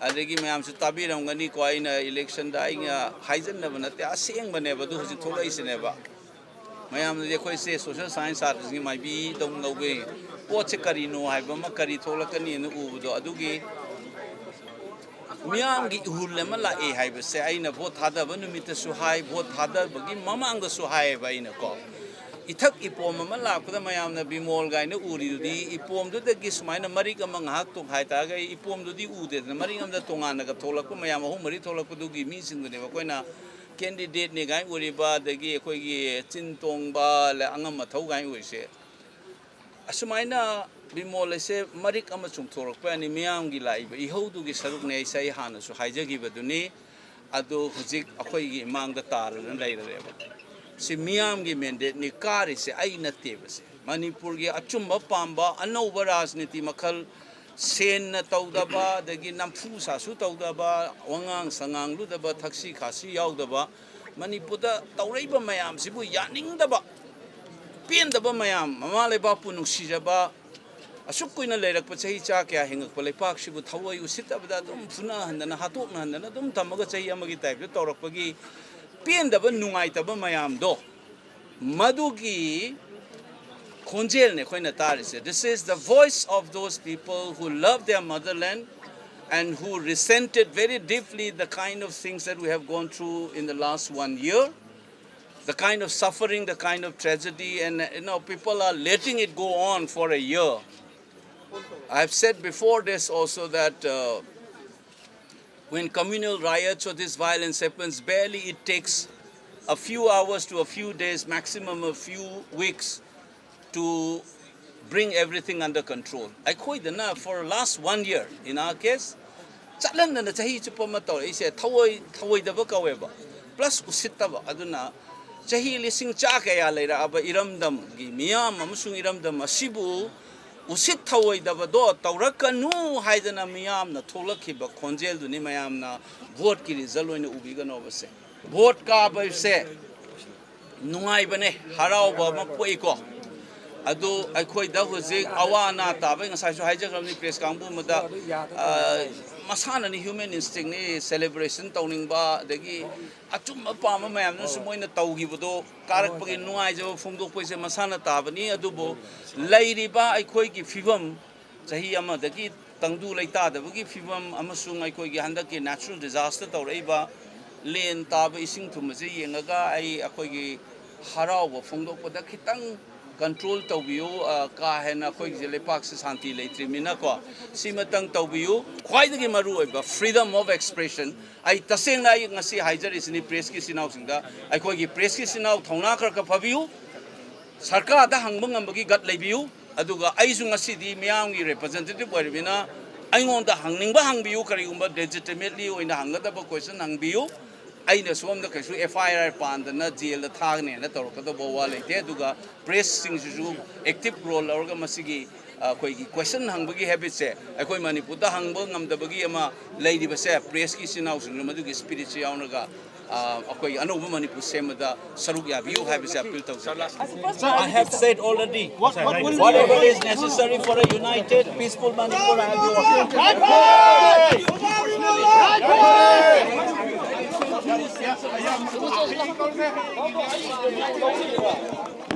adagi mayam su tabiram gani ko aina election da inga haijan na bana te aseng bane ba du huji tholai sine ba mayam de khoi se social science arts ni mai bi dong ngauge po che kari no hai ba ma kari tholakani nu u do adugi miyam gi hul ma la e hai ba se aina vote hada ba numit su hai vote hada ba gi mamang da su hai ba ina ko ithak ipom ma la ko da mayam na bimol gai na uri di ipom du da gi sumaina mari ka mang hak tung hai ta ga ipom du di u de na mari ngam da tonga na ka tholak ko mayam hu mari tholak ko du gi mi sing ne ba ko na candidate ne gai uri ba da gi khoi gi chin tong ba la angam ma thau gai ui se asumaina bimol se marik ama chung thorak pa ni miyam gi lai ba I ho du gi saruk ne sai hana su haija gi ba du ni adu hujik akhoi gi mang da tar na lai re ba si miyam gi mandate ni kari se ai na te ba se manipur gi achumba pamba anova rajniti makhal sen na tawda ba dagi namfu sa su tawda ba wangang sangang lu da ba thaksi khasi yaw da ba manipur da tawrei ba mayam sibu yaning da ba pen da ba mayam mama le ba pu nungsi ja ba asuk kuina leirak pa chahi cha kya hingak pa lepak sibu thawai usit abda dum phuna handana hatok na handana dum thamaga chahi amagi type de tawrak pagi pen da ba nungai ta ba mayam do madugi khonjel ne khoina tar se this is the voice of those people who love their motherland and who resented very deeply the kind of things that we have gone through in the last 1 year, the kind of suffering, the kind of tragedy, and people are letting it go on for a year. I've said before this also that when communal riots or this violence happens, barely it takes a few hours to a few days, maximum a few weeks, to bring everything under control. I quite enough for the last 1 year in our case. Chalan na chahi chupa mato ise thawai da ba kaweba plus usitta ba aduna chahi lising cha kaya leira aba iramdam gi miyam amusung iramdam asibu usit thawai da ba do tawrakanu haidana miyam na tholakhi ba khonjel du ni mayam na vote ki result oina ubi ga no ba se vote ka ba se nungai bane harau ba ma poi ko adu akhoi da hojik awana ta ba ngasai so haijagram ni press kangbu mada masana ni human instinct ni celebration tawning ba dagi achum pa ma mayam nu sumoina tawgi bodo karak pagi nuai jo phumdok poise masana ta bani adu bo lairi ba akhoi ki fibam chahi ama dagi tangdu leita da bagi fibam amasung akhoi gi handak ki natural disaster tawrei ba len ta ba ising thum je yengaga ai akhoi gi harau ba phumdok poda khitang control tawbiu ka hena khoi jele pak se santi leitri mina ko simatang tawbiu khwai dagi maru ba freedom of expression ai taseng na ngasi haijar isni press ki sinau singda ai khoi gi press ki sinau thongna kar ka phabiu sarkar da hangbang ambagi gat leibiu aduga ai su ngasi di miyam gi representative oiribina aingon da hangning ba hangbiu kari umba legitimately oina hangada ba question hangbiu aina som da kaisu FIR pan na jail da thagne na tor ka do bowa leite aduga press sing ju active role orga masigi koi gi question hangbagi habit se akoi manipur da hangba ngam da bagi ama leidi ba se press ki sinau sun madu gi spirit se yauna akoi anoba manipur sem da saruk ya view habit se appeal to so I have said already whatever is necessary for a united peaceful manipur I have to